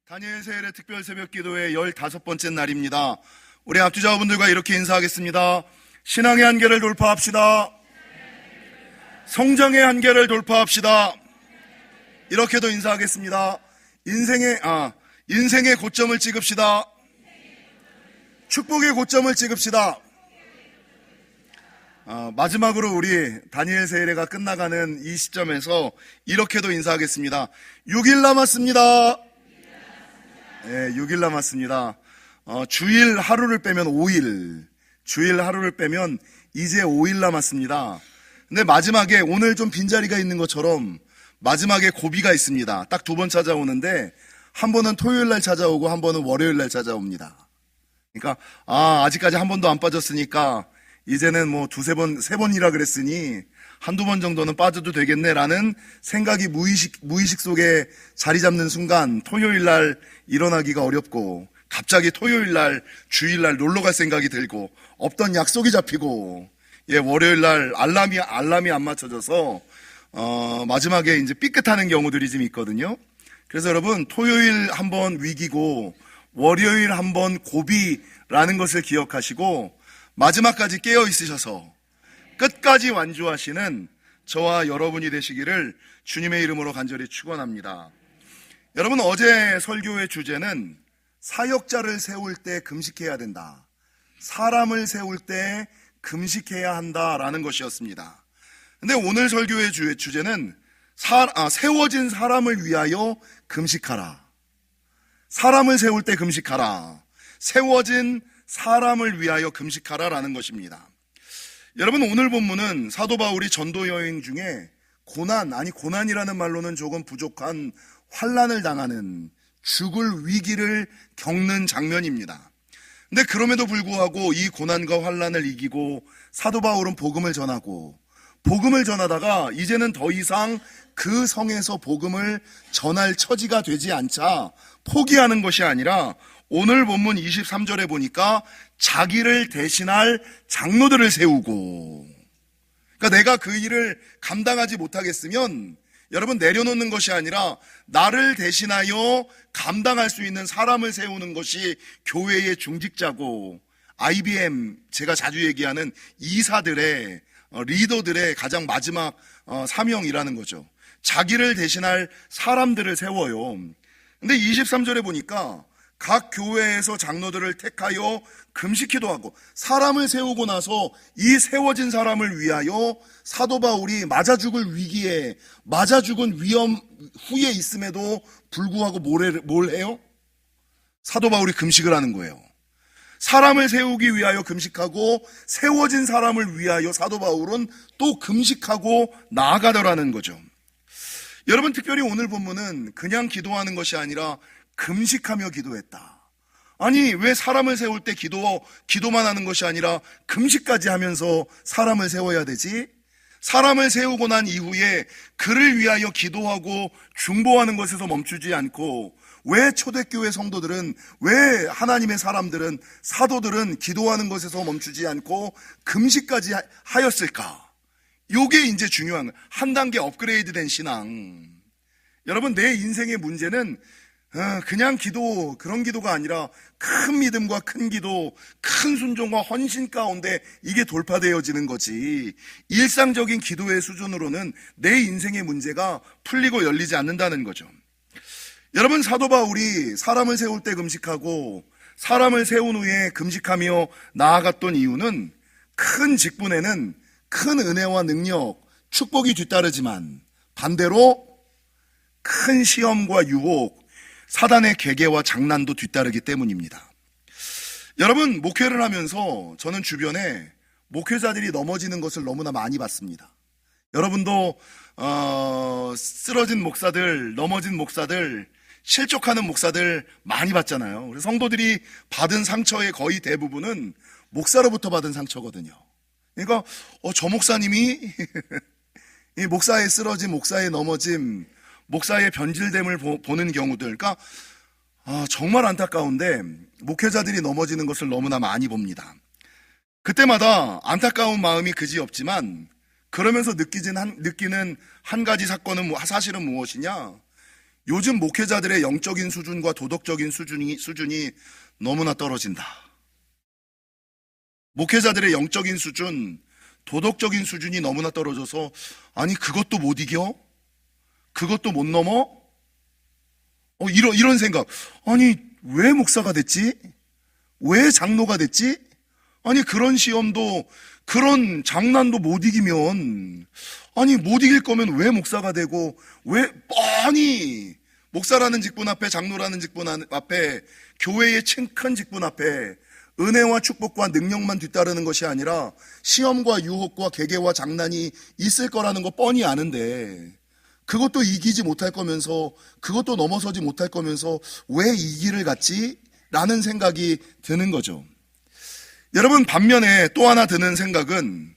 다니엘 세일의 특별 새벽 기도의 15번째 날입니다. 우리 앞뒤자분들과 이렇게 인사하겠습니다. 신앙의 한계를 돌파합시다. 성장의 한계를 돌파합시다. 이렇게도 인사하겠습니다. 인생의 고점을 찍읍시다. 축복의 고점을 찍읍시다. 마지막으로 우리 다니엘 세일회가 끝나가는 이 시점에서 이렇게도 인사하겠습니다. 6일 남았습니다. 네, 6일 남았습니다. 주일 하루를 빼면 5일, 주일 하루를 빼면 이제 5일 남았습니다. 근데 마지막에 오늘 좀 빈자리가 있는 것처럼 마지막에 고비가 있습니다. 딱 2번 찾아오는데 한 번은 토요일 날 찾아오고 한 번은 월요일 날 찾아옵니다. 그러니까 아직까지 한 번도 안 빠졌으니까 이제는 뭐 3번이라 그랬으니 한두 번 정도는 빠져도 되겠네라는 생각이 무의식 속에 자리 잡는 순간 토요일 날 일어나기가 어렵고 갑자기 토요일 날 주일 날 놀러 갈 생각이 들고 없던 약속이 잡히고 월요일 날 알람이 안 맞춰져서 마지막에 이제 삐끗하는 경우들이 좀 있거든요. 그래서 여러분 토요일 한번 위기고 월요일 한번 고비라는 것을 기억하시고 마지막까지 깨어 있으셔서 끝까지 완주하시는 저와 여러분이 되시기를 주님의 이름으로 간절히 축원합니다. 여러분, 어제 설교의 주제는 사역자를 세울 때 금식해야 된다. 사람을 세울 때 금식해야 한다라는 것이었습니다. 근데 오늘 설교의 주제는 세워진 사람을 위하여 금식하라. 사람을 세울 때 금식하라. 세워진 사람을 위하여 금식하라라는 것입니다. 여러분, 오늘 본문은 사도 바울이 전도 여행 중에 고난이라는 말로는 조금 부족한 환난을 당하는 죽을 위기를 겪는 장면입니다. 근데 그럼에도 불구하고 이 고난과 환난을 이기고 사도 바울은 복음을 전하다가 이제는 더 이상 그 성에서 복음을 전할 처지가 되지 않자 포기하는 것이 아니라 오늘 본문 23절에 보니까 자기를 대신할 장로들을 세우고, 그러니까 내가 그 일을 감당하지 못하겠으면 여러분 내려놓는 것이 아니라 나를 대신하여 감당할 수 있는 사람을 세우는 것이 교회의 중직자고 IBM, 제가 자주 얘기하는 이사들의 리더들의 가장 마지막 사명이라는 거죠. 자기를 대신할 사람들을 세워요. 근데 23절에 보니까 각 교회에서 장로들을 택하여 금식기도 하고 사람을 세우고 나서 이 세워진 사람을 위하여 사도 바울이 맞아 죽을 위기에 맞아 죽은 위험 후에 있음에도 불구하고 뭘 해요? 사도 바울이 금식을 하는 거예요. 사람을 세우기 위하여 금식하고 세워진 사람을 위하여 사도 바울은 또 금식하고 나아가더라는 거죠. 여러분, 특별히 오늘 본문은 그냥 기도하는 것이 아니라 금식하며 기도했다. 아니, 왜 사람을 세울 때 기도만 하는 것이 아니라 금식까지 하면서 사람을 세워야 되지? 사람을 세우고 난 이후에 그를 위하여 기도하고 중보하는 것에서 멈추지 않고 왜 초대교회 성도들은, 왜 하나님의 사람들은, 사도들은 기도하는 것에서 멈추지 않고 금식까지 하였을까? 요게 이제 중요한 거예요. 한 단계 업그레이드된 신앙. 여러분, 내 인생의 문제는 그냥 그런 기도가 아니라 큰 믿음과 큰 기도, 큰 순종과 헌신 가운데 이게 돌파되어지는 거지. 일상적인 기도의 수준으로는 내 인생의 문제가 풀리고 열리지 않는다는 거죠. 여러분, 사도 바울이 사람을 세울 때 금식하고 사람을 세운 후에 금식하며 나아갔던 이유는 큰 직분에는 큰 은혜와 능력, 축복이 뒤따르지만 반대로 큰 시험과 유혹, 사단의 계계와 장난도 뒤따르기 때문입니다. 여러분, 목회를 하면서 저는 주변에 목회자들이 넘어지는 것을 너무나 많이 봤습니다. 여러분도 쓰러진 목사들, 넘어진 목사들, 실족하는 목사들 많이 봤잖아요. 그래서 성도들이 받은 상처의 거의 대부분은 목사로부터 받은 상처거든요. 그러니까 저 목사님이 이 목사의 쓰러짐, 목사의 넘어짐, 목사의 변질됨을 보는 경우들, 그러니까 정말 안타까운데 목회자들이 넘어지는 것을 너무나 많이 봅니다. 그때마다 안타까운 마음이 그지없지만 그러면서 느끼는 한 가지 사실은 무엇이냐? 요즘 목회자들의 영적인 수준과 도덕적인 수준이 너무나 떨어진다. 목회자들의 영적인 수준, 도덕적인 수준이 너무나 떨어져서 아니 그것도 못 이겨? 그것도 못 넘어? 이런 생각. 아니 왜 목사가 됐지? 왜 장로가 됐지? 아니 그런 시험도 그런 장난도 못 이기면 아니 못 이길 거면 왜 목사가 되고 아니 목사라는 직분 앞에 장로라는 직분 앞에 교회의 큰 직분 앞에 은혜와 축복과 능력만 뒤따르는 것이 아니라 시험과 유혹과 계계와 장난이 있을 거라는 거 뻔히 아는데 그것도 이기지 못할 거면서 그것도 넘어서지 못할 거면서 왜 이 길을 갔지? 라는 생각이 드는 거죠. 여러분 반면에 또 하나 드는 생각은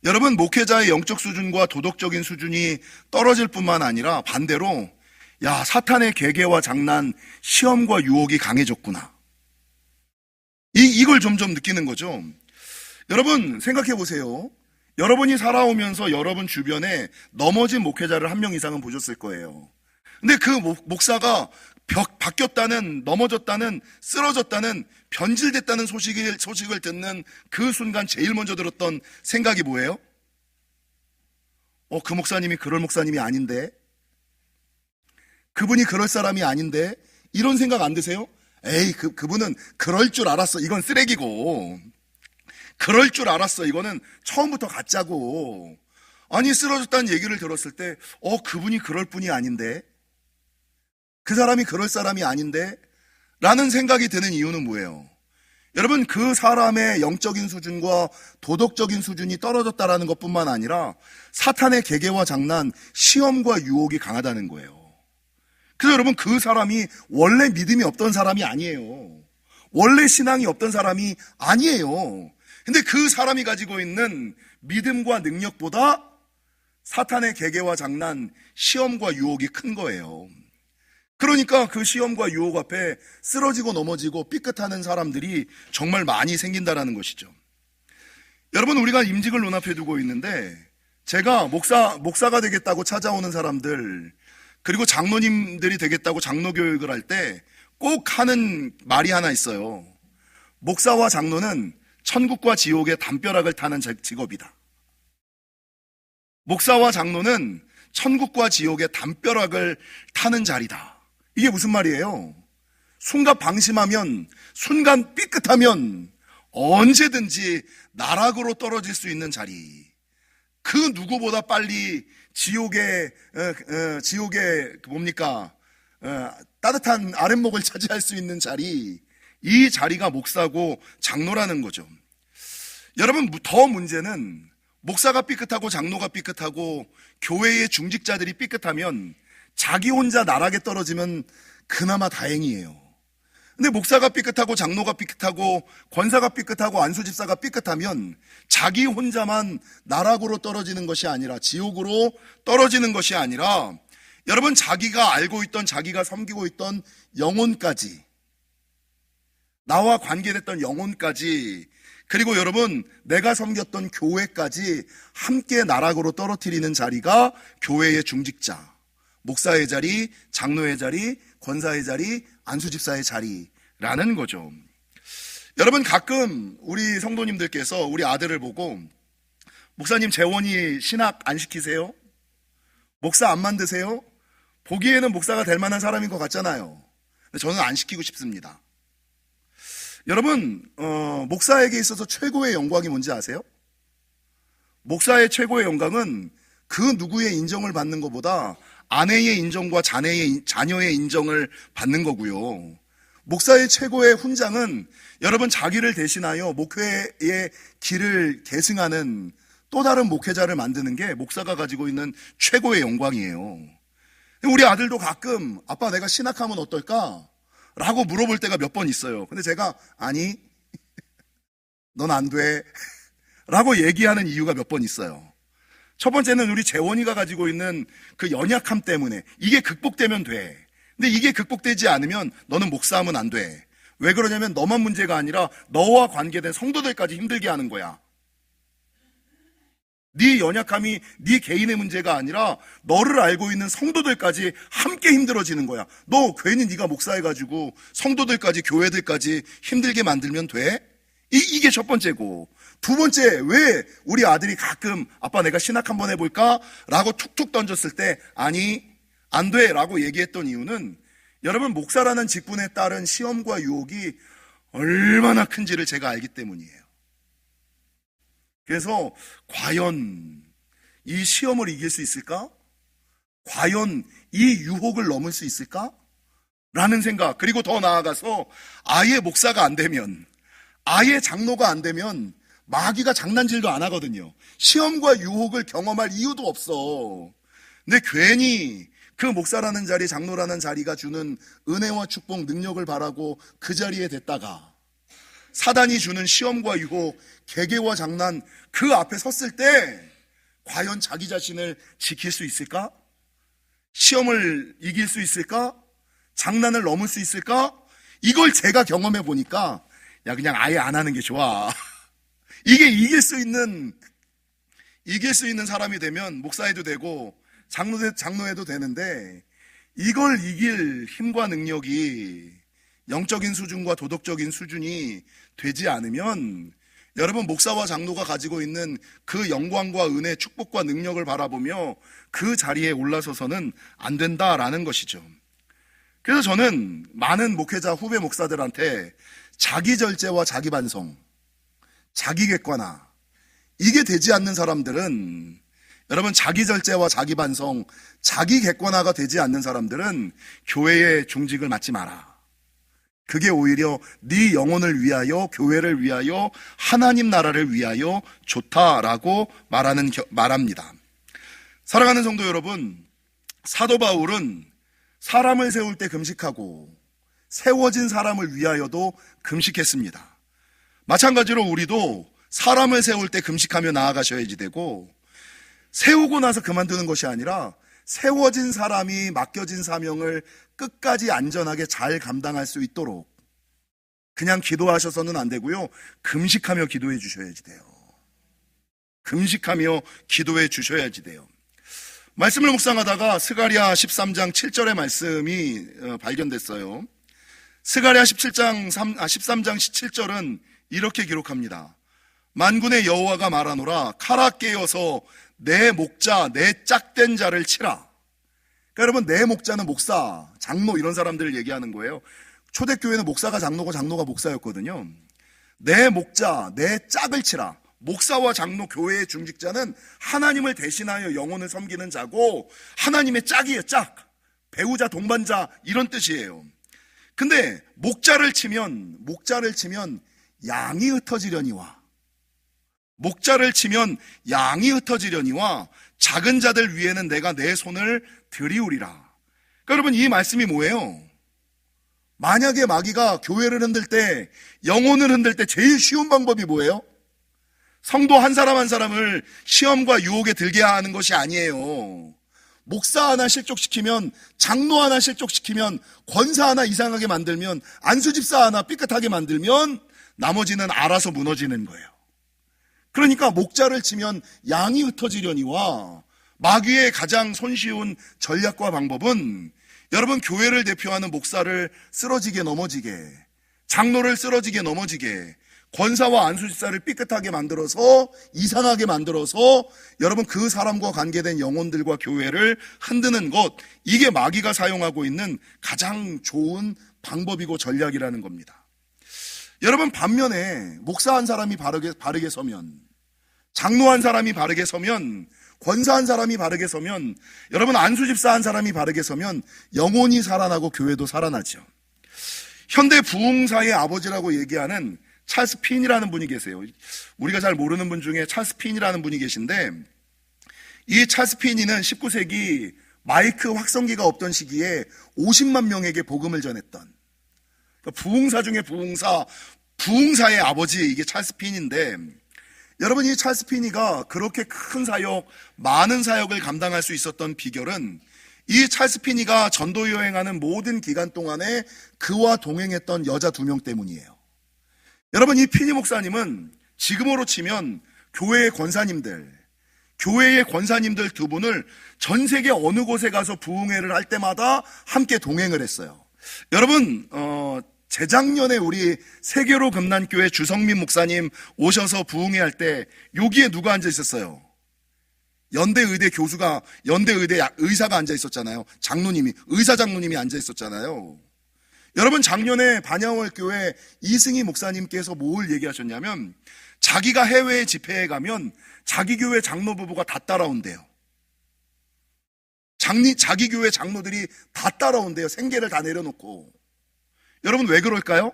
여러분 목회자의 영적 수준과 도덕적인 수준이 떨어질 뿐만 아니라 반대로 야 사탄의 계계와 장난 시험과 유혹이 강해졌구나. 이걸 점점 느끼는 거죠. 여러분 생각해 보세요. 여러분이 살아오면서 여러분 주변에 넘어진 목회자를 한 명 이상은 보셨을 거예요. 근데 그 목사가 바뀌었다는, 넘어졌다는, 쓰러졌다는, 변질됐다는 소식을 듣는 그 순간 제일 먼저 들었던 생각이 뭐예요? 그 목사님이 그럴 목사님이 아닌데, 그분이 그럴 사람이 아닌데, 이런 생각 안 드세요? 에이, 그분은 그럴 줄 알았어. 이건 쓰레기고. 그럴 줄 알았어. 이거는 처음부터 가짜고. 아니, 쓰러졌다는 얘기를 들었을 때, 그분이 그럴 분이 아닌데, 그 사람이 그럴 사람이 아닌데, 라는 생각이 드는 이유는 뭐예요? 여러분, 그 사람의 영적인 수준과 도덕적인 수준이 떨어졌다라는 것 뿐만 아니라 사탄의 계계와 장난, 시험과 유혹이 강하다는 거예요. 그래서 여러분, 그 사람이 원래 믿음이 없던 사람이 아니에요. 원래 신앙이 없던 사람이 아니에요. 근데 그 사람이 가지고 있는 믿음과 능력보다 사탄의 계계와 장난, 시험과 유혹이 큰 거예요. 그러니까 그 시험과 유혹 앞에 쓰러지고 넘어지고 삐끗하는 사람들이 정말 많이 생긴다라는 것이죠. 여러분, 우리가 임직을 눈앞에 두고 있는데 제가 목사가 되겠다고 찾아오는 사람들, 그리고 장로님들이 되겠다고 장로 교육을 할 때 꼭 하는 말이 하나 있어요. 목사와 장로는 천국과 지옥의 담벼락을 타는 직업이다. 목사와 장로는 천국과 지옥의 담벼락을 타는 자리다. 이게 무슨 말이에요? 순간 방심하면, 순간 삐끗하면 언제든지 나락으로 떨어질 수 있는 자리. 그 누구보다 빨리 지옥의 따뜻한 아랫목을 차지할 수 있는 자리. 이 자리가 목사고 장로라는 거죠. 여러분, 더 문제는 목사가 삐끗하고 장로가 삐끗하고 교회의 중직자들이 삐끗하면 자기 혼자 나락에 떨어지면 그나마 다행이에요. 근데 목사가 삐끗하고 장로가 삐끗하고 권사가 삐끗하고 안수집사가 삐끗하면 자기 혼자만 나락으로 떨어지는 것이 아니라, 지옥으로 떨어지는 것이 아니라, 여러분, 자기가 알고 있던, 자기가 섬기고 있던 영혼까지, 나와 관계됐던 영혼까지, 그리고 여러분, 내가 섬겼던 교회까지 함께 나락으로 떨어뜨리는 자리가 교회의 중직자, 목사의 자리, 장로의 자리, 권사의 자리, 안수집사의 자리라는 거죠. 여러분, 가끔 우리 성도님들께서 우리 아들을 보고 목사님 재원이 신학 안 시키세요? 목사 안 만드세요? 보기에는 목사가 될 만한 사람인 것 같잖아요. 근데 저는 안 시키고 싶습니다. 여러분, 목사에게 있어서 최고의 영광이 뭔지 아세요? 목사의 최고의 영광은 그 누구의 인정을 받는 것보다 아내의 인정과 자녀의 인정을 받는 거고요. 목사의 최고의 훈장은 여러분, 자기를 대신하여 목회의 길을 계승하는 또 다른 목회자를 만드는 게 목사가 가지고 있는 최고의 영광이에요. 우리 아들도 가끔 아빠 내가 신학하면 어떨까? 라고 물어볼 때가 몇 번 있어요. 근데 제가 아니 넌 안 돼 라고 얘기하는 이유가 몇 번 있어요. 첫 번째는 우리 재원이가 가지고 있는 그 연약함 때문에 이게 극복되면 돼. 근데 이게 극복되지 않으면 너는 목사하면 안 돼. 왜 그러냐면 너만 문제가 아니라 너와 관계된 성도들까지 힘들게 하는 거야. 네 연약함이 네 개인의 문제가 아니라 너를 알고 있는 성도들까지 함께 힘들어지는 거야. 너 괜히 네가 목사해가지고 성도들까지 교회들까지 힘들게 만들면 돼? 이게 첫 번째고, 두 번째, 왜 우리 아들이 가끔 아빠 내가 신학 한번 해볼까? 라고 툭툭 던졌을 때 아니 안 돼 라고 얘기했던 이유는, 여러분 목사라는 직분에 따른 시험과 유혹이 얼마나 큰지를 제가 알기 때문이에요. 그래서 과연 이 시험을 이길 수 있을까? 과연 이 유혹을 넘을 수 있을까? 라는 생각, 그리고 더 나아가서 아예 목사가 안 되면, 아예 장로가 안 되면 마귀가 장난질도 안 하거든요. 시험과 유혹을 경험할 이유도 없어. 근데 괜히 그 목사라는 자리, 장로라는 자리가 주는 은혜와 축복, 능력을 바라고 그 자리에 됐다가 사단이 주는 시험과 유혹, 개개와 장난 그 앞에 섰을 때 과연 자기 자신을 지킬 수 있을까? 시험을 이길 수 있을까? 장난을 넘을 수 있을까? 이걸 제가 경험해 보니까 야 그냥 아예 안 하는 게 좋아. 이게 이길 수 있는 사람이 되면 목사해도 되고 장로해도 되는데, 이걸 이길 힘과 능력이 영적인 수준과 도덕적인 수준이 되지 않으면 여러분 목사와 장로가 가지고 있는 그 영광과 은혜, 축복과 능력을 바라보며 그 자리에 올라서서는 안 된다라는 것이죠. 그래서 저는 많은 목회자 후배 목사들한테 자기 절제와 자기 반성, 자기 객관화, 이게 되지 않는 사람들은, 여러분 자기 절제와 자기 반성, 자기 객관화가 되지 않는 사람들은 교회의 중직을 맡지 마라. 그게 오히려 네 영혼을 위하여, 교회를 위하여, 하나님 나라를 위하여 좋다라고 말합니다. 사랑하는 성도 여러분, 사도 바울은 사람을 세울 때 금식하고 세워진 사람을 위하여도 금식했습니다. 마찬가지로 우리도 사람을 세울 때 금식하며 나아가셔야지 되고, 세우고 나서 그만두는 것이 아니라 세워진 사람이 맡겨진 사명을 끝까지 안전하게 잘 감당할 수 있도록 그냥 기도하셔서는 안 되고요, 금식하며 기도해 주셔야지 돼요. 금식하며 기도해 주셔야지 돼요. 말씀을 묵상하다가 스가랴 13장 7절의 말씀이 발견됐어요. 스가랴 13장 17절은 이렇게 기록합니다. 만군의 여호와가 말하노라, 칼아 깨어서 내 목자, 내 짝된 자를 치라. 그러니까 여러분, 내 목자는 목사, 장로 이런 사람들을 얘기하는 거예요. 초대교회는 목사가 장로고 장로가 목사였거든요. 내 목자, 내 짝을 치라. 목사와 장로, 교회의 중직자는 하나님을 대신하여 영혼을 섬기는 자고 하나님의 짝이에요. 짝, 배우자, 동반자 이런 뜻이에요. 근데 목자를 치면 양이 흩어지려니와, 목자를 치면 양이 흩어지려니와 작은 자들 위에는 내가 내 손을 들이우리라. 그러니까 여러분, 이 말씀이 뭐예요? 만약에 마귀가 교회를 흔들 때, 영혼을 흔들 때 제일 쉬운 방법이 뭐예요? 성도 한 사람 한 사람을 시험과 유혹에 들게 하는 것이 아니에요. 목사 하나 실족시키면, 장로 하나 실족시키면, 권사 하나 이상하게 만들면, 안수집사 하나 삐끗하게 만들면 나머지는 알아서 무너지는 거예요. 그러니까 목자를 치면 양이 흩어지려니와, 마귀의 가장 손쉬운 전략과 방법은 여러분 교회를 대표하는 목사를 쓰러지게 넘어지게, 장로를 쓰러지게 넘어지게, 권사와 안수집사를 삐끗하게 만들어서, 이상하게 만들어서 여러분 그 사람과 관계된 영혼들과 교회를 흔드는 것, 이게 마귀가 사용하고 있는 가장 좋은 방법이고 전략이라는 겁니다. 여러분, 반면에 목사 한 사람이 바르게 서면, 장로 한 사람이 바르게 서면, 권사 한 사람이 바르게 서면, 여러분 안수집사 한 사람이 바르게 서면 영혼이 살아나고 교회도 살아나죠. 현대 부흥사의 아버지라고 얘기하는 찰스 핀이라는 분이 계세요. 우리가 잘 모르는 분 중에 찰스 핀이라는 분이 계신데, 이 찰스 핀이는 19세기 마이크 확성기가 없던 시기에 50만 명에게 복음을 전했던, 그러니까 부흥사 중에 부흥사의 아버지, 이게 찰스 핀인데, 여러분 이 찰스 핀이가 그렇게 큰 사역, 많은 사역을 감당할 수 있었던 비결은 이 찰스 핀이가 전도 여행하는 모든 기간 동안에 그와 동행했던 여자 2명 때문이에요. 여러분, 이 피니 목사님은 지금으로 치면 교회의 권사님들, 교회의 권사님들 두 분을 전 세계 어느 곳에 가서 부흥회를 할 때마다 함께 동행을 했어요. 여러분, 재작년에 우리 세계로 금난교회 주성민 목사님 오셔서 부흥회 할 때 여기에 누가 앉아 있었어요? 연대의대 교수가, 연대의대 의사가 앉아 있었잖아요. 장로님이, 의사 장로님이 앉아 있었잖아요. 여러분, 작년에 반야월 교회 이승희 목사님께서 뭘 얘기하셨냐면, 자기가 해외 집회에 가면 자기 교회 장로 부부가 다 따라온대요. 자기 교회 장로들이 다 따라온대요. 생계를 다 내려놓고. 여러분, 왜 그럴까요?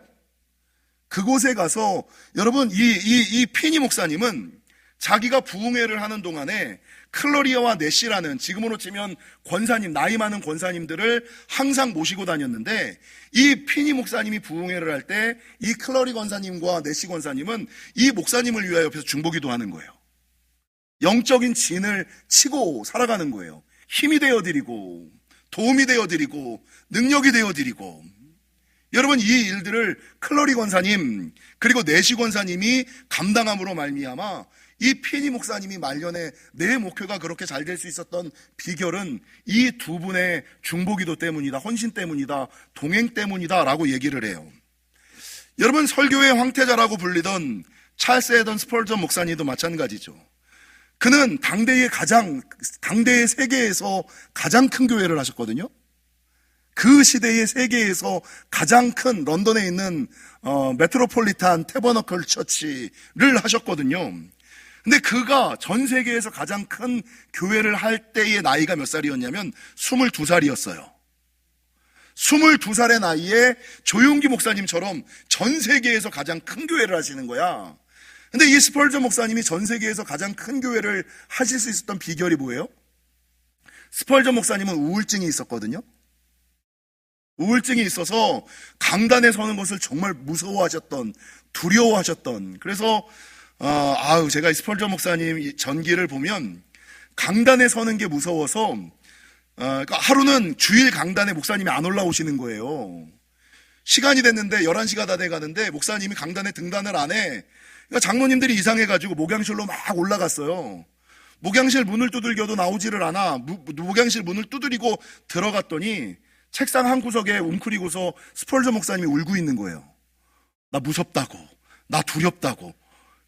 그곳에 가서, 여러분, 이 피니 목사님은 자기가 부흥회를 하는 동안에 클러리아와 넷시라는, 지금으로 치면 권사님, 나이 많은 권사님들을 항상 모시고 다녔는데, 이 피니 목사님이 부흥회를 할 때 이 클러리 권사님과 넷시 권사님은 이 목사님을 위하여 옆에서 중보기도 하는 거예요. 영적인 진을 치고 살아가는 거예요. 힘이 되어드리고, 도움이 되어드리고, 능력이 되어드리고. 여러분, 이 일들을 클러리 권사님 그리고 넷시 권사님이 감당함으로 말미암아 이 피니 목사님이 말년에 내 목회가 그렇게 잘 될 수 있었던 비결은 이 두 분의 중보기도 때문이다, 헌신 때문이다, 동행 때문이다 라고 얘기를 해요. 여러분, 설교의 황태자라고 불리던 찰스 에던 스펄전 목사님도 마찬가지죠. 그는 당대의 세계에서 가장 큰 교회를 하셨거든요. 그 시대의 세계에서 가장 큰 런던에 있는 메트로폴리탄 태버너클 처치를 하셨거든요. 근데 그가 전 세계에서 가장 큰 교회를 할 때의 나이가 몇 살이었냐면 22살이었어요. 22살의 나이에 조용기 목사님처럼 전 세계에서 가장 큰 교회를 하시는 거야. 근데 이 스펄전 목사님이 전 세계에서 가장 큰 교회를 하실 수 있었던 비결이 뭐예요? 스펄전 목사님은 우울증이 있었거든요. 우울증이 있어서 강단에 서는 것을 정말 무서워하셨던, 두려워하셨던. 그래서 제가 스펄전 목사님 전기를 보면 강단에 서는 게 무서워서 그러니까 하루는 주일 강단에 목사님이 안 올라오시는 거예요. 시간이 됐는데 11시가 다 돼가는데 목사님이 강단에 등단을 안 해. 그러니까 장로님들이 이상해가지고 목양실로 막 올라갔어요. 목양실 문을 두들겨도 나오지를 않아. 목양실 문을 두드리고 들어갔더니 책상 한 구석에 웅크리고서 스펄전 목사님이 울고 있는 거예요. 나 무섭다고, 나 두렵다고.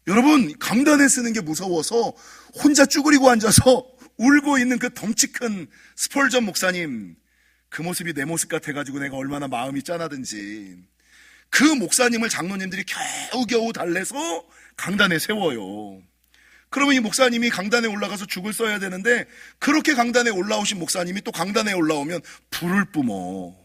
여러분, 강단에 쓰는 게 무서워서 혼자 쭈그리고 앉아서 울고 있는 그 덩치 큰 스펄전 목사님, 그 모습이 내 모습 같아가지고 내가 얼마나 마음이 짠하든지. 그 목사님을 장로님들이 겨우겨우 달래서 강단에 세워요. 그러면 이 목사님이 강단에 올라가서 죽을 써야 되는데, 그렇게 강단에 올라오신 목사님이 또 강단에 올라오면 불을 뿜어.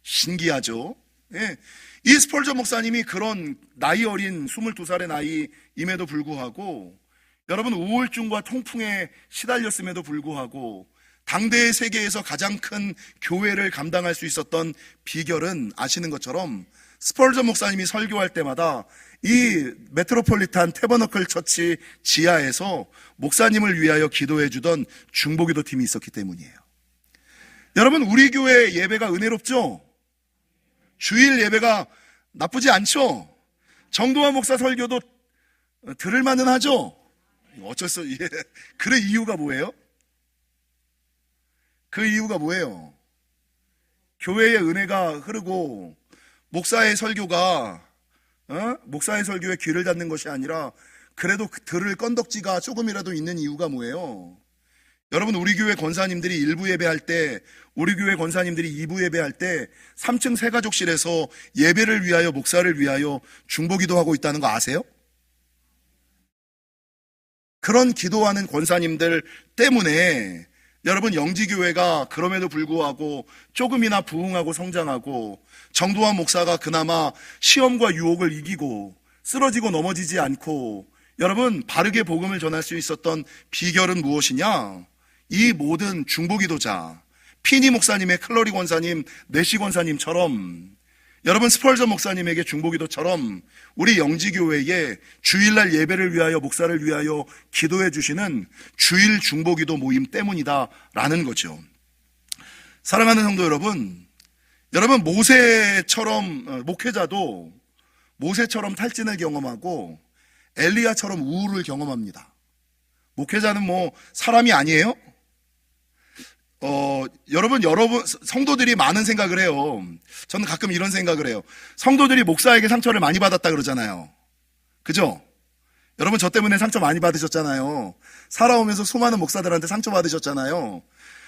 신기하죠? 예. 이 스펄전 목사님이 그런 나이 어린 22살의 나이임에도 불구하고, 여러분, 우울증과 통풍에 시달렸음에도 불구하고 당대의 세계에서 가장 큰 교회를 감당할 수 있었던 비결은 아시는 것처럼 스펄전 목사님이 설교할 때마다 이 메트로폴리탄 태버너클 처치 지하에서 목사님을 위하여 기도해 주던 중보기도 팀이 있었기 때문이에요. 여러분, 우리 교회 예배가 은혜롭죠? 주일 예배가 나쁘지 않죠? 정도환 목사 설교도 들을 만은 하죠? 어쩔 수 없어요. 그 이유가 뭐예요? 그 이유가 뭐예요? 교회의 은혜가 흐르고 목사의 설교가 목사의 설교에 귀를 닫는 것이 아니라 그래도 들을 건덕지가 조금이라도 있는 이유가 뭐예요? 여러분, 우리 교회 권사님들이 1부 예배할 때, 우리 교회 권사님들이 2부 예배할 때 3층 새가족실에서 예배를 위하여, 목사를 위하여 중보기도 하고 있다는 거 아세요? 그런 기도하는 권사님들 때문에 여러분, 영지교회가 그럼에도 불구하고 조금이나 부흥하고 성장하고, 정도환 목사가 그나마 시험과 유혹을 이기고 쓰러지고 넘어지지 않고, 여러분, 바르게 복음을 전할 수 있었던 비결은 무엇이냐? 이 모든 중보기도자, 피니 목사님의 클러리 권사님, 넷시 권사님처럼, 여러분, 스펄전 목사님에게 중보기도처럼 우리 영지교회에 주일날 예배를 위하여, 목사를 위하여 기도해 주시는 주일 중보기도 모임 때문이다라는 거죠. 사랑하는 성도 여러분, 모세처럼, 목회자도 모세처럼 탈진을 경험하고 엘리야처럼 우울을 경험합니다. 목회자는 뭐 사람이 아니에요? 여러분 성도들이 많은 생각을 해요. 저는 가끔 이런 생각을 해요. 성도들이 목사에게 상처를 많이 받았다 그러잖아요. 그죠? 여러분 저 때문에 상처 많이 받으셨잖아요. 살아오면서 수많은 목사들한테 상처 받으셨잖아요.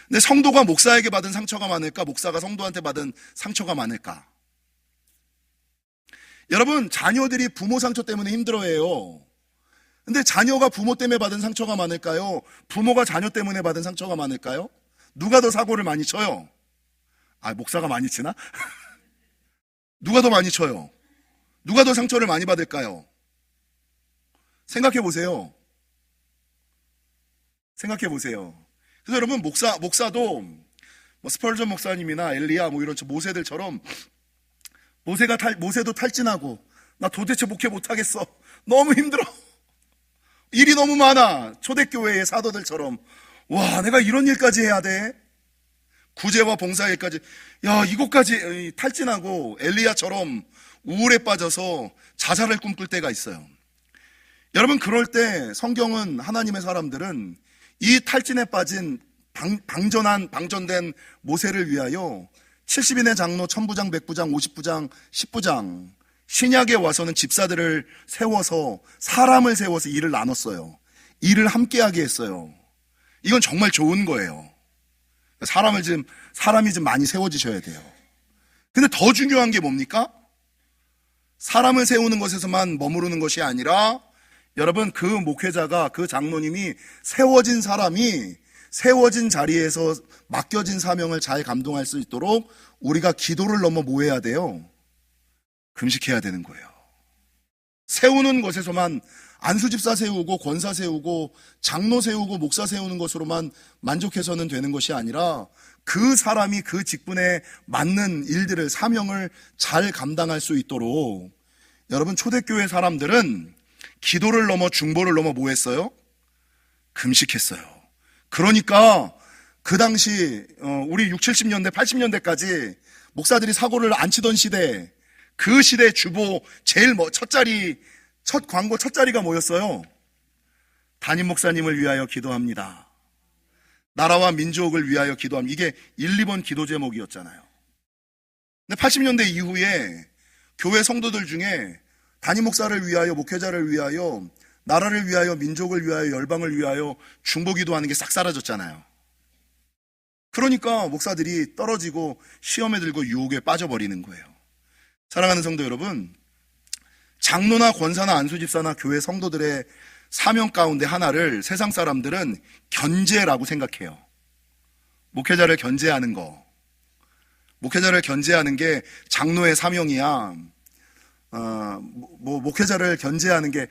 근데 성도가 목사에게 받은 상처가 많을까? 목사가 성도한테 받은 상처가 많을까? 여러분 자녀들이 부모 상처 때문에 힘들어해요. 근데 자녀가 부모 때문에 받은 상처가 많을까요? 부모가 자녀 때문에 받은 상처가 많을까요? 누가 더 사고를 많이 쳐요? 목사가 많이 치나? 누가 더 많이 쳐요? 누가 더 상처를 많이 받을까요? 생각해 보세요. 생각해 보세요. 그래서 여러분 목사도 뭐 스펄전 목사님이나 엘리야 뭐 이런 모세들처럼 모세도 탈진하고 나 도대체 목회 못하겠어. 너무 힘들어. 일이 너무 많아. 초대교회의 사도들처럼 와 내가 이런 일까지 해야 돼. 구제와 봉사일까지 이것까지 탈진하고 엘리야처럼 우울에 빠져서 자살을 꿈꿀 때가 있어요. 여러분 그럴 때 성경은 하나님의 사람들은 이 탈진에 빠진 방전된 모세를 위하여 70인의 장로, 1000부장, 100부장, 50부장, 10부장 신약에 와서는 집사들을 세워서 사람을 세워서 일을 나눴어요. 일을 함께하게 했어요. 이건 정말 좋은 거예요. 사람이 좀 많이 세워지셔야 돼요. 근데 더 중요한 게 뭡니까? 사람을 세우는 것에서만 머무르는 것이 아니라 여러분 그 목회자가 그 장로님이 세워진 사람이 세워진 자리에서 맡겨진 사명을 잘 감당할 수 있도록 우리가 기도를 넘어 뭐 해야 돼요? 금식해야 되는 거예요. 세우는 것에서만 안수집사 세우고 권사 세우고 장로 세우고 목사 세우는 것으로만 만족해서는 되는 것이 아니라 그 사람이 그 직분에 맞는 일들을 사명을 잘 감당할 수 있도록 여러분 초대교회 사람들은 기도를 넘어 중보를 넘어 뭐 했어요? 금식했어요. 그러니까 그 당시 우리 60, 70년대 80년대까지 목사들이 사고를 안 치던 시대 그 시대 주보 제일 첫 광고 첫 자리가 뭐였어요? 담임 목사님을 위하여 기도합니다. 나라와 민족을 위하여 기도합니다. 이게 1, 2번 기도 제목이었잖아요. 근데 80년대 이후에 교회 성도들 중에 담임 목사를 위하여 목회자를 위하여 나라를 위하여 민족을 위하여 열방을 위하여 중보 기도하는 게 싹 사라졌잖아요. 그러니까 목사들이 떨어지고 시험에 들고 유혹에 빠져버리는 거예요. 사랑하는 성도 여러분, 장로나 권사나 안수집사나 교회 성도들의 사명 가운데 하나를 세상 사람들은 견제라고 생각해요. 목회자를 견제하는 거. 목회자를 견제하는 게 장로의 사명이야. 목회자를 견제하는 게,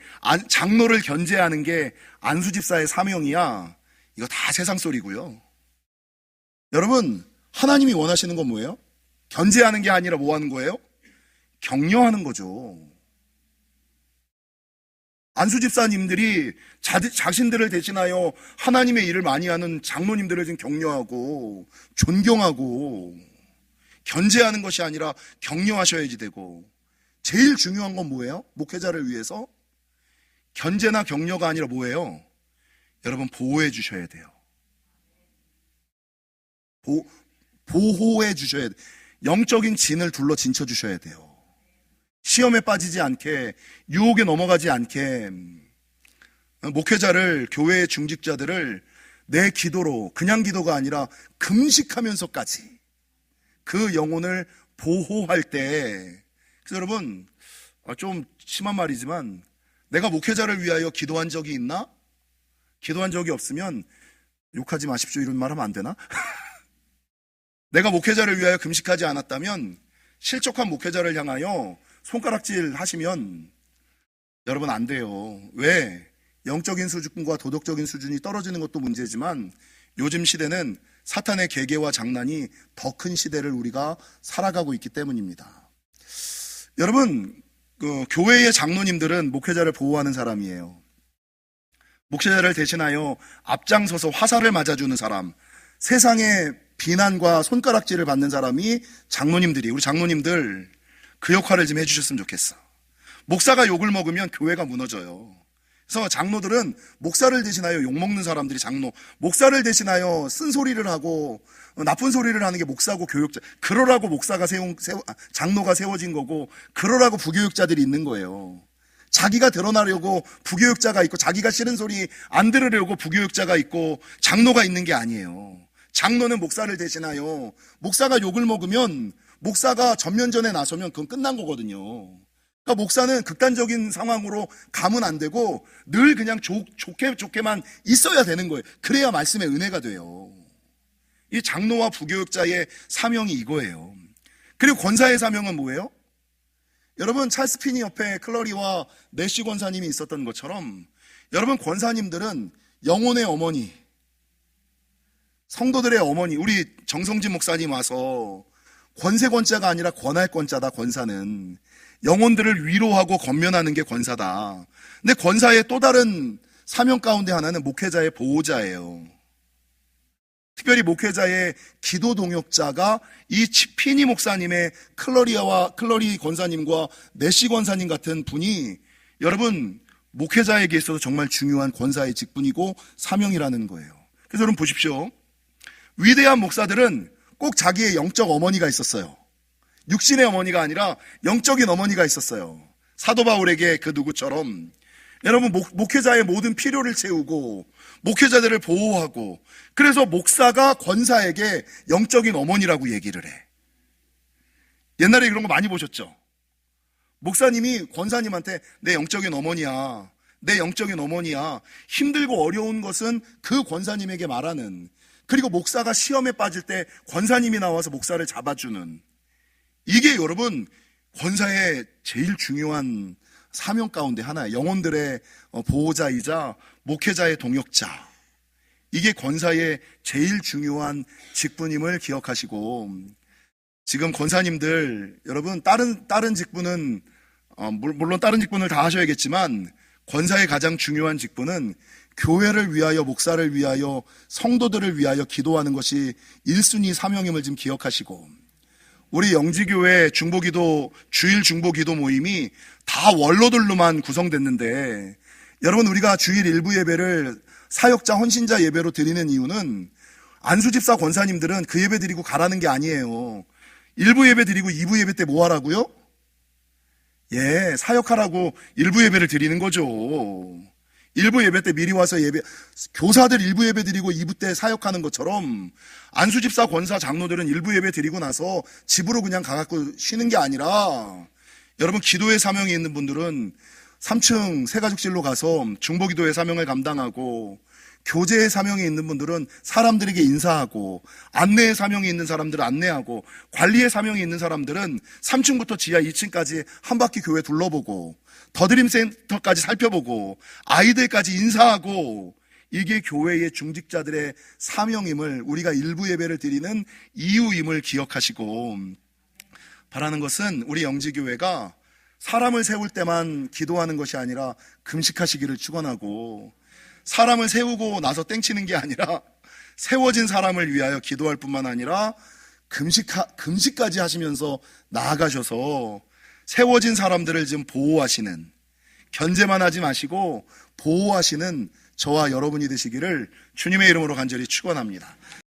장로를 견제하는 게 안수집사의 사명이야. 이거 다 세상 소리고요. 여러분, 하나님이 원하시는 건 뭐예요? 견제하는 게 아니라 뭐 하는 거예요? 격려하는 거죠. 안수집사님들이 자신들을 대신하여 하나님의 일을 많이 하는 장로님들을 좀 격려하고 존경하고 견제하는 것이 아니라 격려하셔야지 되고, 제일 중요한 건 뭐예요? 목회자를 위해서 견제나 격려가 아니라 뭐예요? 여러분 보호해 주셔야 돼요. 보호해 주셔야 돼요. 영적인 진을 둘러 진쳐 주셔야 돼요. 시험에 빠지지 않게, 유혹에 넘어가지 않게, 목회자를, 교회의 중직자들을 내 기도로, 그냥 기도가 아니라 금식하면서까지 그 영혼을 보호할 때, 그래서 여러분, 좀 심한 말이지만 내가 목회자를 위하여 기도한 적이 있나? 기도한 적이 없으면 욕하지 마십시오 이런 말 하면 안 되나? 내가 목회자를 위하여 금식하지 않았다면 실족한 목회자를 향하여 손가락질 하시면 여러분 안 돼요. 왜? 영적인 수준과 도덕적인 수준이 떨어지는 것도 문제지만 요즘 시대는 사탄의 계계와 장난이 더 큰 시대를 우리가 살아가고 있기 때문입니다. 여러분, 교회의 장로님들은 목회자를 보호하는 사람이에요. 목회자를 대신하여 앞장서서 화살을 맞아주는 사람, 세상의 비난과 손가락질을 받는 사람이 장로님들이, 우리 장로님들 그 역할을 좀 해주셨으면 좋겠어. 목사가 욕을 먹으면 교회가 무너져요. 그래서 장로들은 목사를 대신하여 욕먹는 사람들이 장로, 목사를 대신하여 쓴소리를 하고 나쁜 소리를 하는 게 목사고 교육자, 그러라고 장로가 세워진 거고, 그러라고 부교육자들이 있는 거예요. 자기가 드러나려고 부교육자가 있고, 자기가 싫은 소리 안 들으려고 부교육자가 있고, 장로가 있는 게 아니에요. 장로는 목사를 대신하여, 목사가 욕을 먹으면 목사가 전면전에 나서면 그건 끝난 거거든요. 그러니까 목사는 극단적인 상황으로 가면 안 되고 늘 그냥 좋게만 있어야 되는 거예요. 그래야 말씀의 은혜가 돼요. 이 장로와 부교육자의 사명이 이거예요. 그리고 권사의 사명은 뭐예요? 여러분, 찰스 피니 옆에 클러리와 내시 권사님이 있었던 것처럼 여러분, 권사님들은 영혼의 어머니, 성도들의 어머니, 우리 정성진 목사님 와서 권세권자가 아니라 권할권자다. 권사는 영혼들을 위로하고 권면하는 게 권사다. 근데 권사의 또 다른 사명 가운데 하나는 목회자의 보호자예요. 특별히 목회자의 기도 동역자가 이 피니 목사님의 클러리 권사님과 내시 권사님 같은 분이 여러분, 목회자에게 있어서 정말 중요한 권사의 직분이고 사명이라는 거예요. 그래서 여러분 보십시오. 위대한 목사들은 꼭 자기의 영적 어머니가 있었어요. 육신의 어머니가 아니라 영적인 어머니가 있었어요. 사도 바울에게 그 누구처럼 여러분, 목회자의 모든 필요를 채우고 목회자들을 보호하고, 그래서 목사가 권사에게 영적인 어머니라고 얘기를 해. 옛날에 그런 거 많이 보셨죠? 목사님이 권사님한테 내 영적인 어머니야, 내 영적인 어머니야, 힘들고 어려운 것은 그 권사님에게 말하는, 그리고 목사가 시험에 빠질 때 권사님이 나와서 목사를 잡아주는, 이게 여러분 권사의 제일 중요한 사명 가운데 하나예요. 영혼들의 보호자이자 목회자의 동역자, 이게 권사의 제일 중요한 직분임을 기억하시고, 지금 권사님들 여러분, 다른 직분은 물론 다른 직분을 다 하셔야겠지만 권사의 가장 중요한 직분은 교회를 위하여, 목사를 위하여, 성도들을 위하여 기도하는 것이 1순위 사명임을 좀 기억하시고, 우리 영지교회 중보기도, 주일 중보기도 모임이 다 원로들로만 구성됐는데, 여러분, 우리가 주일 일부 예배를 사역자 헌신자 예배로 드리는 이유는 안수집사 권사님들은 그 예배 드리고 가라는 게 아니에요. 일부 예배 드리고 2부 예배 때 뭐 하라고요? 사역하라고 일부 예배를 드리는 거죠. 일부 예배 때 미리 와서 교사들 일부 예배 드리고 2부 때 사역하는 것처럼 안수집사 권사 장로들은 일부 예배 드리고 나서 집으로 그냥 가갖고 쉬는 게 아니라, 여러분, 기도의 사명이 있는 분들은 3층 새가족실로 가서 중보기도의 사명을 감당하고, 교제의 사명이 있는 분들은 사람들에게 인사하고, 안내의 사명이 있는 사람들은 안내하고, 관리의 사명이 있는 사람들은 3층부터 지하 2층까지 한 바퀴 교회 둘러보고, 더드림센터까지 살펴보고, 아이들까지 인사하고, 이게 교회의 중직자들의 사명임을, 우리가 일부 예배를 드리는 이유임을 기억하시고, 바라는 것은 우리 영지교회가 사람을 세울 때만 기도하는 것이 아니라 금식하시기를 축원하고, 사람을 세우고 나서 땡치는 게 아니라 세워진 사람을 위하여 기도할 뿐만 아니라 금식까지 하시면서 나아가셔서 세워진 사람들을 좀 보호하시는, 견제만 하지 마시고 보호하시는 저와 여러분이 되시기를 주님의 이름으로 간절히 축원합니다.